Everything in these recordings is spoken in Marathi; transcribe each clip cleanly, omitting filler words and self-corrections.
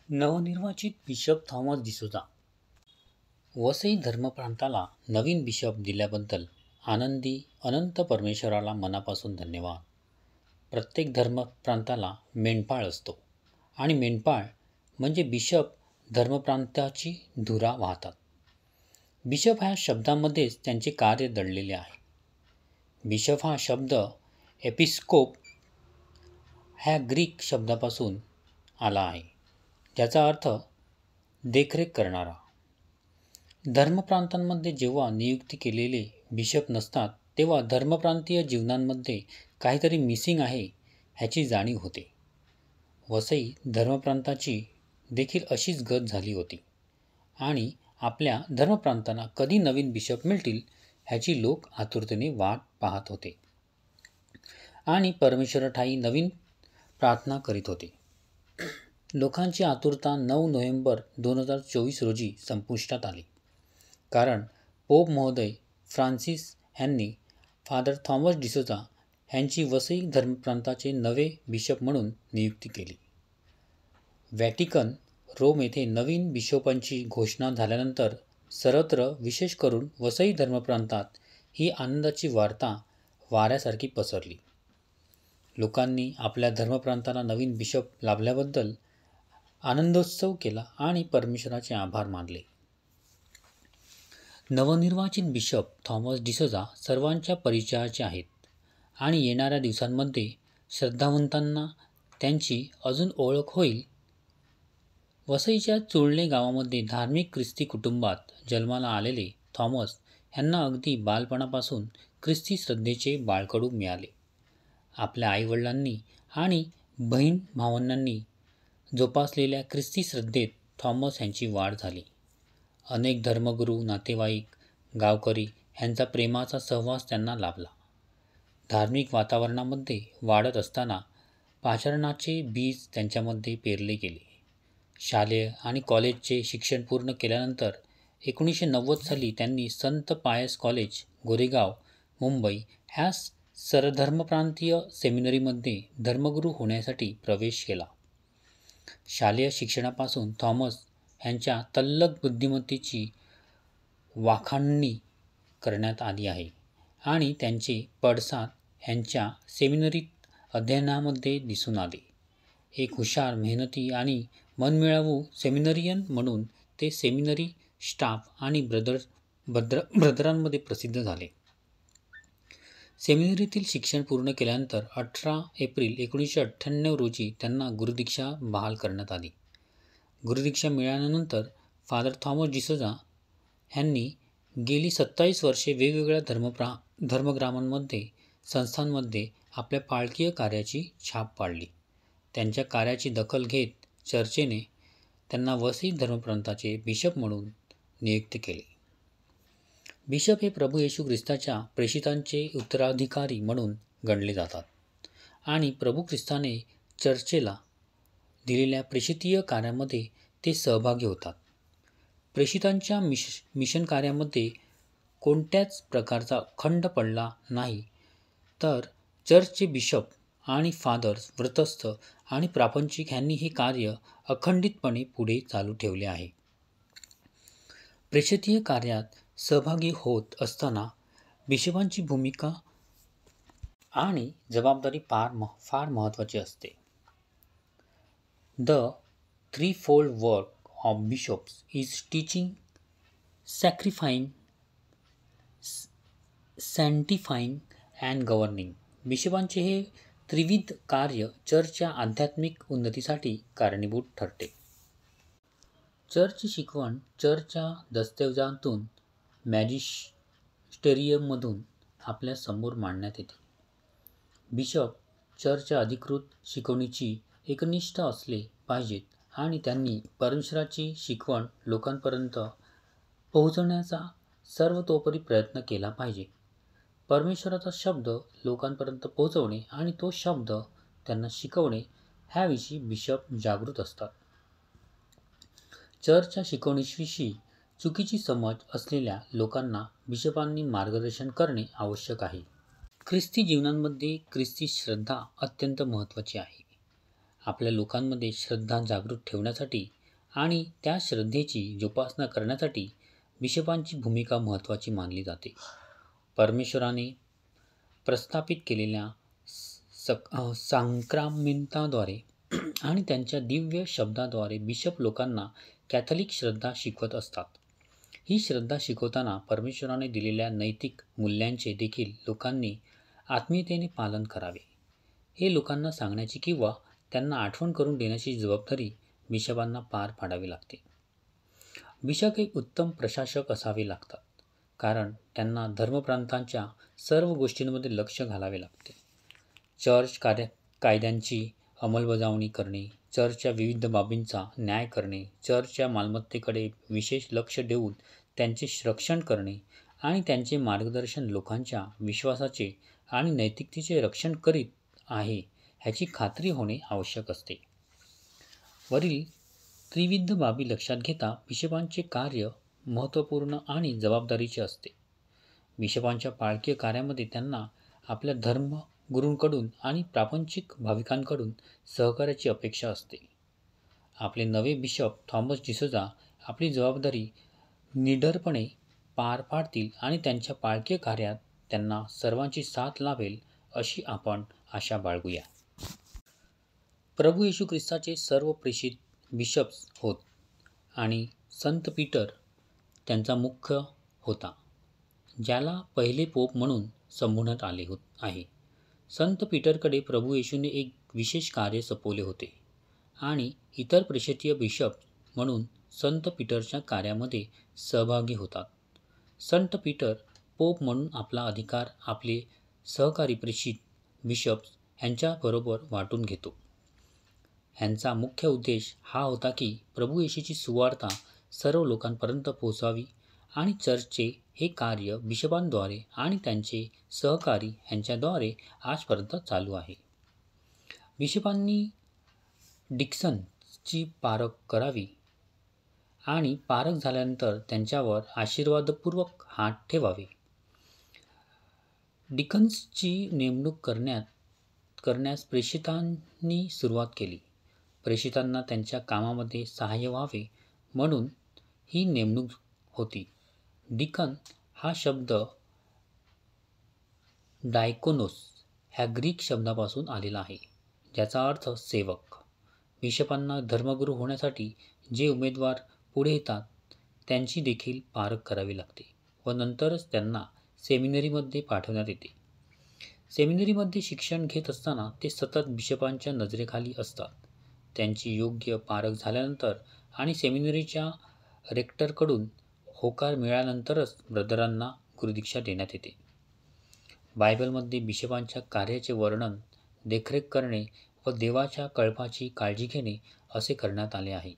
नवनिर्वाचित बिशप थॉमस डिसोजा. वसई धर्मप्रांताला नवीन बिशप दिल्याबद्दल आनंदी अनंत परमेश्वराला मनापासून धन्यवाद. प्रत्येक धर्मप्रांताला मेंढपाळ असतो आणि मेंढपाळ म्हणजे बिशप धर्मप्रांताची धुरा वाहतात. बिशप ह्या शब्दामध्येच त्यांचे कार्य दडलेले आहे. बिशप हा शब्द एपिस्कोप ह्या ग्रीक शब्दापासून आला आहे, ज्याचा अर्थ देखरेख करणारा. धर्मप्रांतांमध्ये जेव्हा नियुक्ती केलेले बिशप नसतात तेव्हा धर्मप्रांतीय जीवनांमध्ये काहीतरी मिसिंग आहे ह्याची जाणीव होते. वसई धर्मप्रांताची देखील अशीच गत झाली होती आणि आपल्या धर्मप्रांतांना कधी नवीन बिशप मिळतील ह्याची लोक आतुरतेने वाट पाहत होते आणि परमेश्वराठायी नवीन प्रार्थना करीत होते. लोकांची आतुरता 9 नोव्हेंबर 2024 रोजी संपुष्टात आली, कारण पोप महोदय फ्रान्सिस ह्यांनी फादर थॉमस डिसोजा ह्यांची वसई धर्मप्रांताचे नवे बिशप म्हणून नियुक्ती केली. व्हॅटिकन रोम येथे नवीन बिशपांची घोषणा झाल्यानंतर सर्वत्र, विशेष करून वसई धर्मप्रांतात ही आनंदाची वार्ता वाऱ्यासारखी पसरली. लोकांनी आपल्या धर्मप्रांताला नवीन बिशप लाभल्याबद्दल आनंदोत्सव केला आणि परमेश्वराचे आभार मानले. नवनिर्वाचित बिशप थॉमस डिसोजा सर्वांच्या परिचयाचे आहेत आणि येणाऱ्या दिवसांमध्ये श्रद्धावंतांना त्यांची अजून ओळख होईल. वसईच्या चुळणे गावामध्ये धार्मिक ख्रिस्ती कुटुंबात जन्माला आलेले थॉमस ह्यांना अगदी बालपणापासून ख्रिस्ती श्रद्धेचे बाळकडू मिळाले. आपल्या आईवडिलांनी आणि बहीण भावंडांनी जोपासलेल्या ख्रिस्ती श्रद्धेत थॉमस ह्यांची वाढ झाली. अनेक धर्मगुरू, नातेवाईक, गावकरी ह्यांचा प्रेमाचा सहवास त्यांना लाभला. धार्मिक वातावरणामध्ये वाढत असताना पाचारणाचे बीज त्यांच्यामध्ये पेरले गेले. शालेय आणि कॉलेजचे शिक्षण पूर्ण केल्यानंतर 1990 साली त्यांनी संत पायस कॉलेज, गोरेगाव, मुंबई ह्या सरधर्मप्रांतीय सेमिनरीमध्ये धर्मगुरू होण्यासाठी प्रवेश केला. शालेय शिक्षणापासून थॉमस ह्यांच्या तल्लख बुद्धिमत्तेची वाखाणणी करण्यात आली आहे आणि त्यांचे पडसाद ह्यांच्या सेमिनरीत अध्ययनामध्ये दिसून आले. एक हुशार, मेहनती आणि मनमिळावू सेमिनरियन म्हणून ते सेमिनरी स्टाफ आणि ब्रदरांमध्ये प्रसिद्ध झाले. सेमिनरीतील शिक्षण पूर्ण केल्यानंतर 18 एप्रिल 1998 रोजी त्यांना गुरुदीक्षा बहाल करण्यात आली. गुरुदीक्षा मिळाल्यानंतर फादर थॉमस डिसोजा ह्यांनी गेली 27 वर्षे वेगवेगळ्या धर्मग्रामांमध्ये, संस्थांमध्ये आपल्या पालकीय कार्याची छाप पाडली. त्यांच्या कार्याची दखल घेत चर्चेने त्यांना वसई धर्मप्रांताचे बिशप म्हणून नियुक्त केले. बिशप हे प्रभू येशू ख्रिस्ताच्या प्रेषितांचे उत्तराधिकारी म्हणून गणले जातात आणि प्रभू ख्रिस्ताने चर्चेला दिलेल्या प्रेषितीय कार्यामध्ये ते सहभागी होतात. प्रेषितांच्या मिशन कार्यामध्ये कोणत्याच प्रकारचा खंड पडला नाही, तर चर्चचे बिशप आणि फादर्स, व्रतस्थ आणि प्रापंचिक ह्यांनी हे कार्य अखंडितपणे पुढे चालू ठेवले आहे. प्रेषितीय कार्यात सहभागी होत असताना बिशपांची भूमिका आणि जबाबदारी फार महत्त्वाची असते. The threefold work of bishops is teaching, sacrificing, sanctifying and governing. बिशपांचे हे त्रिविध कार्य चर्चच्या आध्यात्मिक उन्नतीसाठी कारणीभूत ठरते. चर्चची शिकवण चर्चच्या दस्तऐवजातून, मॅजिस्टेरियममधून आपल्या समोर मांडण्यात येते. बिशप चर्चच्या अधिकृत शिकवणीची एकनिष्ठ असले पाहिजेत आणि त्यांनी परमेश्वराची शिकवण लोकांपर्यंत पोहोचवण्याचा सर्वतोपरी प्रयत्न केला पाहिजे. परमेश्वराचा शब्द लोकांपर्यंत पोहोचवणे आणि तो शब्द त्यांना शिकवणे ह्याविषयी बिशप जागृत असतात. चर्चच्या शिकवणीविषयी चुकीची समज असलेल्या लोकांना बिशपांनी मार्गदर्शन करणे आवश्यक आहे. ख्रिस्ती जीवनामध्ये ख्रिस्ती श्रद्धा अत्यंत महत्त्वाची आहे आपल्या लोकांमध्ये श्रद्धा जागृत ठेवण्यासाठी आणि त्या श्रद्धेची जोपासना करण्यासाठी बिशपांची भूमिका महत्त्वाची मानली जाते. परमेश्वराने प्रस्थापित केलेल्या संक्रामितांद्वारे आणि त्यांच्या दिव्य शब्दाद्वारे बिशप लोकांना कॅथलिक श्रद्धा शिकवत असतात. ही श्रद्धा शिकवताना परमेश्वराने दिलेल्या नैतिक मूल्यांचे देखील लोकांनी आत्मीयतेने पालन करावे हे लोकांना सांगण्याची किंवा त्यांना आठवण करून देण्याची जबाबदारी बिशपांना पार पाडावी लागते. बिशप एक उत्तम प्रशासक असावे लागतात, कारण त्यांना धर्मप्रांतांच्या सर्व गोष्टींमध्ये लक्ष घालावे लागते. चर्च कायद्यांची अंमलबजावणी करणे, चर्चच्या विविध बाबींचा न्याय करणे, चर्चच्या मालमत्तेकडे विशेष लक्ष देऊन त्यांचे रक्षण करणे आणि त्यांचे मार्गदर्शन लोकांच्या विश्वासाचे आणि नैतिकतेचे रक्षण करीत आहे ह्याची खात्री होणे आवश्यक असते. वरील त्रिविध बाबी लक्षात घेता बिशपांचे कार्य महत्त्वपूर्ण आणि जबाबदारीचे असते. बिशपांच्या पाळकीय कार्यामध्ये त्यांना आपल्या धर्मगुरूंकडून आणि प्रापंचिक भाविकांकडून सहकार्याची अपेक्षा असते. आपले नवे बिशप थॉमस डिसोजा आपली जबाबदारी निडरपणे पार पाडतील आणि त्यांच्या पाळकीय कार्यात त्यांना सर्वांची साथ लाभेल अशी आपण आशा बाळगूया. प्रभू येशू ख्रिस्ताचे सर्व प्रेषित बिशप्स होत आणि संत पीटर त्यांचा मुख्य होता, ज्याला पहिले पोप म्हणून संबोधण्यात आले आहे. संत पीटरकडे प्रभू येशूने एक विशेष कार्य सोपवले होते आणि इतर प्रेषितीय बिशप म्हणून संत पीटरच्या कार्यामध्ये सहभागी होतात. संत पीटर पोप म्हणून आपला अधिकार आपले सहकारी प्रेषित बिशप्स यांच्याबरोबर वाटून घेतो. ह्यांचा मुख्य उद्देश हा होता की प्रभू येशूची सुवार्ता सर्व लोकांपर्यंत पोहोचावी आणि चर्चचे हे कार्य बिशपांद्वारे आणि त्यांचे सहकारी यांच्याद्वारे आजपर्यंत चालू आहे. बिशपांनी डिकन्सची पारख करावी आणि पारख झाल्यानंतर त्यांच्यावर आशीर्वादपूर्वक हात ठेवावे. डिकन्सची नेमणूक करण्यास प्रेषितांनी सुरुवात केली. प्रेषितांना त्यांच्या कामामध्ये सहाय्य व्हावे म्हणून ही नेमणूक होती. डिकन हा शब्द डायकोनोस ह्या ग्रीक शब्दापासून आलेला आहे, ज्याचा अर्थ सेवक. बिशपांना धर्मगुरू होण्यासाठी जे उमेदवार पुढे येतात त्यांची देखील पारख करावी लागते व नंतरच त्यांना सेमिनरीमध्ये पाठवण्यात येते. सेमिनरीमध्ये शिक्षण घेत असताना ते सतत बिशपांच्या नजरेखाली असतात. त्यांची योग्य पारख झाल्यानंतर आणि सेमिनरीच्या रेक्टरकडून होकार मिळाल्यानंतरच ब्रदरांना गुरुदीक्षा देण्यात येते. बायबलमध्ये बिशपांच्या कार्याचे वर्णन, देखरेख करणे व देवाच्या कळपाची काळजी घेणे असे करण्यात आले आहे.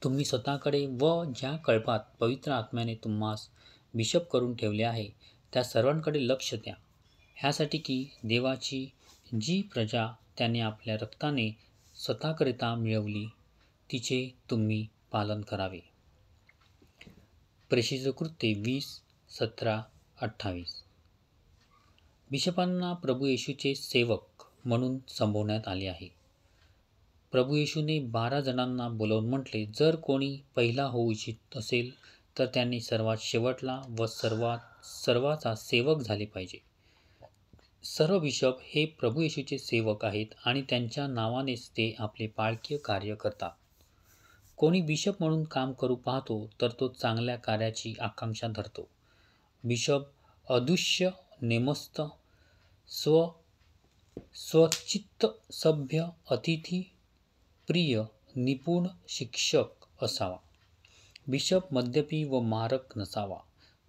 तुम्ही स्वतःकडे व ज्या कळपात पवित्र आत्म्याने तुम्हास बिशप करून ठेवले आहे त्या सर्वांकडे लक्ष द्या, ह्यासाठी की देवाची जी प्रजा त्याने आपल्या रक्ताने स्वतःकरिता मिळवली तिचे तुम्ही पालन करावे. प्रेषित कृत्ये 20:17-28. बिशपांना प्रभू येशूचे सेवक म्हणून संबोधण्यात आले आहे. प्रभू येशूने 12 जणांना बोलावून म्हटले, जर कोणी पहिला होऊ इच्छित असेल तर त्यांनी सर्वात शेवटला व सर्वाचा सेवक झाले पाहिजे. सर्व बिशप हे प्रभू येशूचे सेवक आहेत आणि त्यांच्या नावानेच ते आपले पाळकीय कार्य करतात. कोणी बिशप म्हणून काम करू पाहतो तर तो चांगल्या कार्याची आकांक्षा धरतो. बिशप अदृश्य, नेमस्त, स्वचित्त, सभ्य, अतिथी प्रिय, निपुण, शिक्षक असावा. बिशप मद्यपी व मारक नसावा,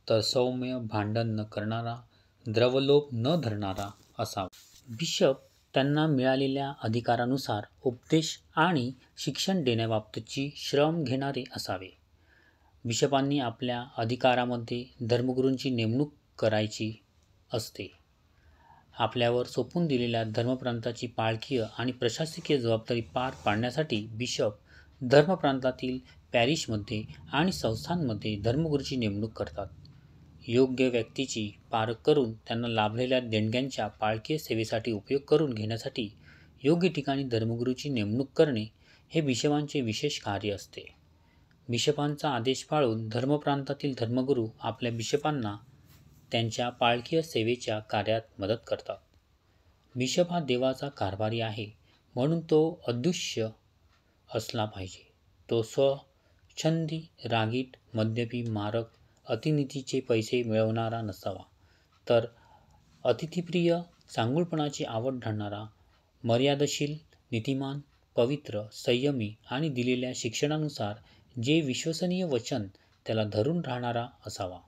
तर सौम्य, भांडण न करणारा, द्रव्यलोभ न धरणारा असावा. बिशप त्यांना मिळालेल्या अधिकारानुसार उपदेश आणि शिक्षण देण्याबाबतची श्रम घेणारे असावे. बिशपांनी आपल्या अधिकारामध्ये धर्मगुरूंची नेमणूक करायची असते. आपल्यावर सोपवून दिलेल्या धर्मप्रांताची पाळकीय आणि प्रशासकीय जबाबदारी पार पाडण्यासाठी बिशप धर्मप्रांतातील पॅरिशमध्ये आणि संस्थांमध्ये धर्मगुरूची नेमणूक करतात. योग्य व्यक्तीची पारख करून त्यांना लाभलेल्या देणग्यांचा पाळकीय सेवेसाठी उपयोग करून घेण्यासाठी योग्य ठिकाणी धर्मगुरूची नेमणूक करणे हे बिशपांचे विशेष कार्य असते. बिशपांचा आदेश पाळून धर्मप्रांतातील धर्मगुरू आपल्या बिशपांना त्यांच्या पालकीय सेवेच्या कार्यात मदत करतात. बिशप हा देवाचा कारभारी आहे, म्हणून तो अदृश्य असला पाहिजे. तो स्वच्छंदी, रागीट, मद्यपी, मारक, अतिनीतीचे पैसे मिळवणारा नसावा, तर अतिथीप्रिय, चांगुलपणाची आवड धरणारा, मर्यादशील, नीतिमान, पवित्र, संयमी आणि दिलेल्या शिक्षणानुसार जे विश्वसनीय वचन त्याला धरून राहणारा असावा.